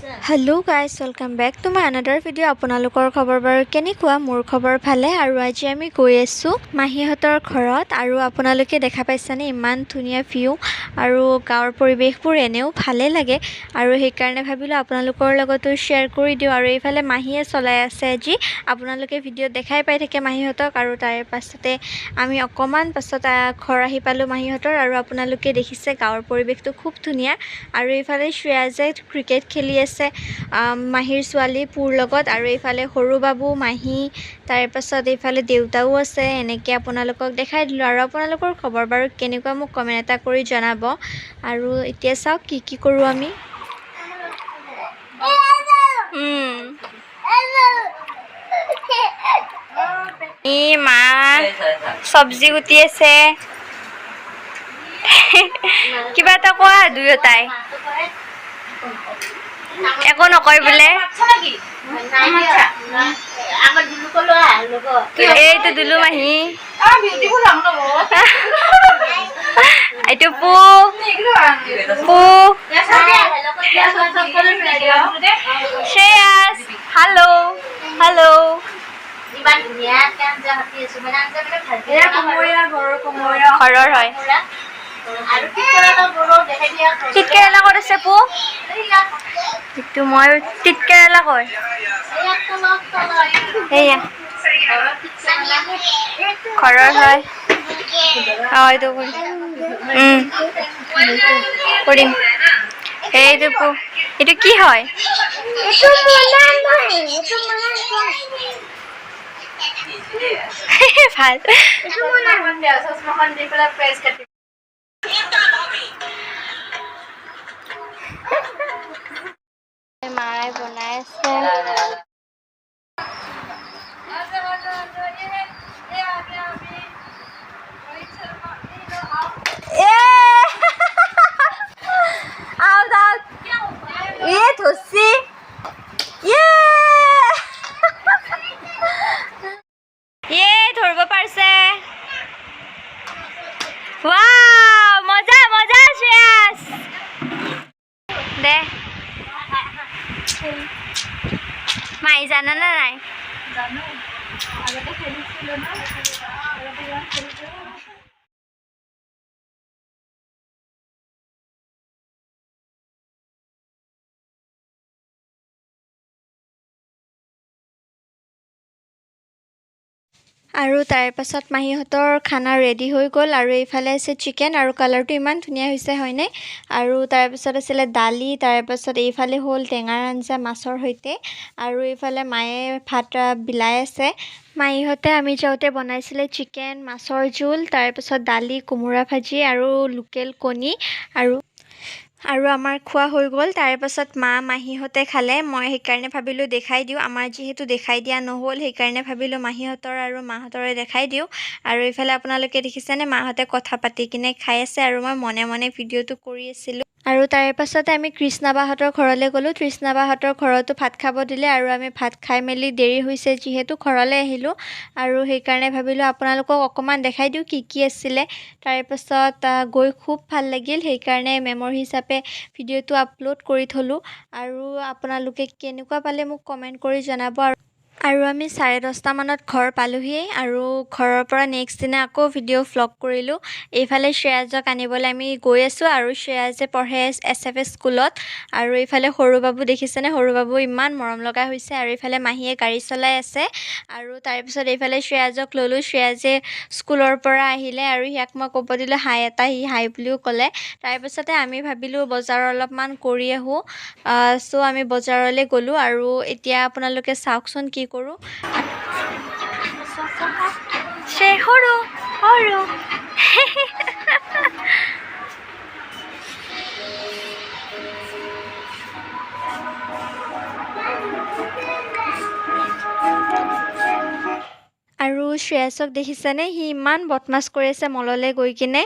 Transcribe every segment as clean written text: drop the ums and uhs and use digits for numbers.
Hello guys welcome back to my another video. आपनालोকৰ खबर बार केनेকুৱা? मोर खबर ভালে। আৰু আজি আমি গৈ আছো মাহীহঁতৰ ঘৰত। আৰু আপোনালোকে দেখা পাইছানে ইমান ধুনীয়া ভিউ আৰু গাঁৱৰ পৰিৱেশবোৰ এনেও ভালে লাগে। আৰু সেই কাৰণে ভাবিলো আপোনালোকৰ লগতো শেয়াৰ কৰি দিও। আৰু এইফালে মাহীয়ে চলাই আছে আজি। আপোনালোকে ভিডিও দেখাই পাই থাকে মাহীহঁতক। আৰু তাৰ পাছতে আমি অকমান পাছত ঘৰ আহি পালো মাহীহঁতৰ। আৰু আপোনালোকে দেখিছে গাঁৱৰ পৰিৱেশটো খুব ধুনীয়া। আৰু এইফালে শ্ৰেয়াজে ক্ৰিকেট খেলি আছে মাহীৰ ছোৱালী পুৰ লগত। আৰু এইফালে সৰু বাবু মাহী তাৰ পাছত এইফালে দেউতাও আছে। এনেকৈ আপোনালোকক দেখাই দিলোঁ। আৰু আপোনালোকৰ খবৰ বাৰু কেনেকুৱা মোক কমেণ্ট এটা কৰি জনাব। আৰু এতিয়া চাওক কি কৰোঁ আমি। মা চব্জি কুটি আছে। কিবা এটা কোৱা দুয়োটাই। একো নকয় বোলে। এইটো দুলু মাহী, এইটো পু শ্ৰেয়াস। Hello' hello'. ঘৰৰ হয়। তিতকেৰেলা ক'ত আছে পু? এইটো মই তিতকেৰেলা কয়। সেয়া ঘৰৰ হয়। এইটো কৰিম। এইটো পু, এইটো কি হয়? ভাল। মায়ে বনাই আছে। ধৰিব পাৰিছে। ৱাও মজা মজা শ্ৰেয়াস। দে মাই জানা না নাই? জানো, আগতে খেলিছিলো না। আৰু তাৰ পাছত মাহীহঁতৰ খানা ৰেডি হৈ গ'ল। আৰু এইফালে আছে চিকেন। আৰু কালাৰটো ইমান ধুনীয়া হৈছে হয়নে? আৰু তাৰপিছত আছিলে দালি। তাৰপাছত এইফালে হ'ল টেঙাৰ আঞ্জা মাছৰ সৈতে। আৰু এইফালে মায়ে ভাত বিলাই আছে। মাহীহঁতে আমি যাওঁতে বনাইছিলে চিকেন মাছৰ জোল, তাৰপিছত দালি কোমোৰা ভাজি আৰু লোকেল কণী। আৰু আমাৰ খোৱা হৈ গ'ল। তাৰ পাছত মাহীহঁতে খালে। মই সেইকাৰণে ভাবিলোঁ দেখাই দিওঁ। আমাৰ যিহেতু দেখাই দিয়া নহ'ল সেইকাৰণে ভাবিলোঁ মাহীহঁতৰ আৰু মাহঁতৰে দেখাই দিওঁ। আৰু এইফালে আপোনালোকে দেখিছেনে মাহঁতে কথা পাতি কিনে খাই আছে। আৰু মই মনে মনে ভিডিঅ'টো কৰি আছিলোঁ। আৰু তাৰ পাছতে আমি কৃষ্ণাবাহঁতৰ ঘৰলৈ গ'লোঁ। কৃষ্ণাবাহঁতৰ ঘৰতো ভাত খাব দিলে। আৰু আমি ভাত খাই মেলি দেৰি হৈছে যিহেতু ঘৰলৈ আহিলোঁ। আৰু সেইকাৰণে ভাবিলোঁ আপোনালোকক অকণমান দেখাই দিওঁ কি আছিলে। তাৰপাছত গৈ খুব ভাল লাগিল। সেইকাৰণে মেমৰি হিচাপে ভিডিঅ'টো আপলোড কৰি থলোঁ। আৰু আপোনালোকে কেনেকুৱা পালে মোক কমেণ্ট কৰি জনাব। আৰু আমি 10:30 মানত ঘৰ পালোহি। আৰু ঘৰৰ পৰা নেক্সট দিনা আকৌ ভিডিঅ' ভ্লগ কৰিলোঁ। এইফালে শ্ৰেয়াজক আনিবলৈ আমি গৈ আছোঁ। আৰু শ্ৰেয়াজে পঢ়ে SF স্কুলত। আৰু এইফালে সৰু বাবু দেখিছেনে? সৰু বাবু ইমান মৰম লগা হৈছে। আৰু এইফালে মাহীয়ে গাড়ী চলাই আছে। আৰু তাৰপিছত এইফালে শ্ৰেয়াজক ল'লোঁ। শ্ৰেয়াজে স্কুলৰ পৰা আহিলে আৰু সিয়াক মই ক'ব দিলোঁ হাই এটা, সি হাই বুলিও ক'লে। তাৰপিছতে আমি ভাবিলোঁ বজাৰ অলপমান কৰি আহোঁ। চ' আমি বজাৰলৈ গ'লোঁ। আৰু এতিয়া আপোনালোকে চাওকচোন কি কৰোঁ। সৰু আৰু শ্ৰেয়াসক দেখিছেনে? সি ইমান বদমাছ কৰি আছে মললৈ গৈ কিনে।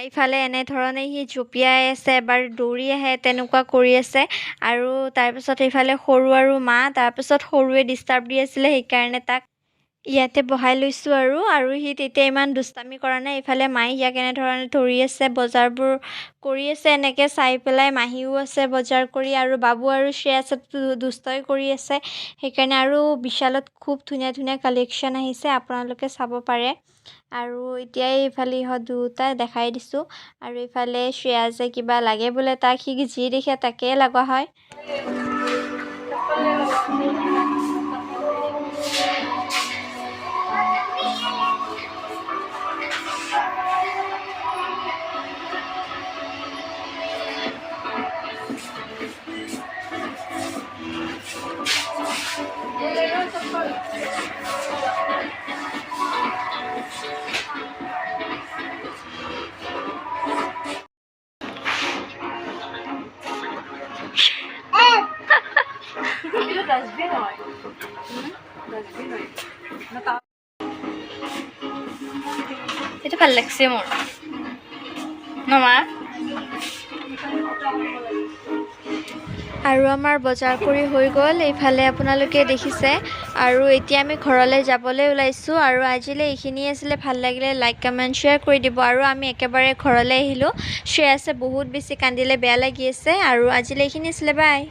ইফালে এনেধৰণে সি জঁপিয়াই আছে, এবাৰ দৌৰি আহে, তেনেকুৱা কৰি আছে। আৰু তাৰপিছত এইফালে সৰু আৰু মা, তাৰপিছত সৰুৱে ডিষ্টাৰ্ব দি আছিলে সেইকাৰণে তাক ইয়াতে বহাই লৈছোঁ আৰু সি তেতিয়া ইমান দুষ্টামি কৰা নাই। ইফালে মায়ে ইয়াক এনেধৰণে ধৰি আছে, বজাৰবোৰ কৰি আছে এনেকৈ চাই পেলাই। মাহীও আছে বজাৰ কৰি আৰু বাবু আৰু শ্ৰেয়াছে দুষ্টই কৰি আছে। সেইকাৰণে আৰু বিশালত খুব ধুনীয়া ধুনীয়া কালেকশ্যন আহিছে, আপোনালোকে চাব পাৰে। আৰু এতিয়াই ইফালে ইহঁত দুয়োটা দেখাই দিছোঁ। আৰু ইফালে শ্ৰেয়াছে কিবা লাগে বোলে তাক, সি যি দেখে তাকেই লগা হয়। এইটো ভাল লাগছে মোৰ নমা। আৰু আমাৰ বজাৰ কৰি হৈ গ'ল, এইফালে আপোনালোকে দেখিছে। আৰু এতিয়া আমি ঘৰলৈ যাবলৈ ওলাইছোঁ। আৰু আজিলৈ এইখিনিয়ে আছিলে। ভাল লাগিলে লাইক কমেণ্ট শ্বেয়াৰ কৰি দিব। আৰু আমি একেবাৰে ঘৰলৈ আহিলোঁ। শ্ৰেয়াছে বহুত বেছি কান্দিলে, বেয়া লাগি আছে। আৰু আজিলৈ এইখিনি আছিলে, বাই।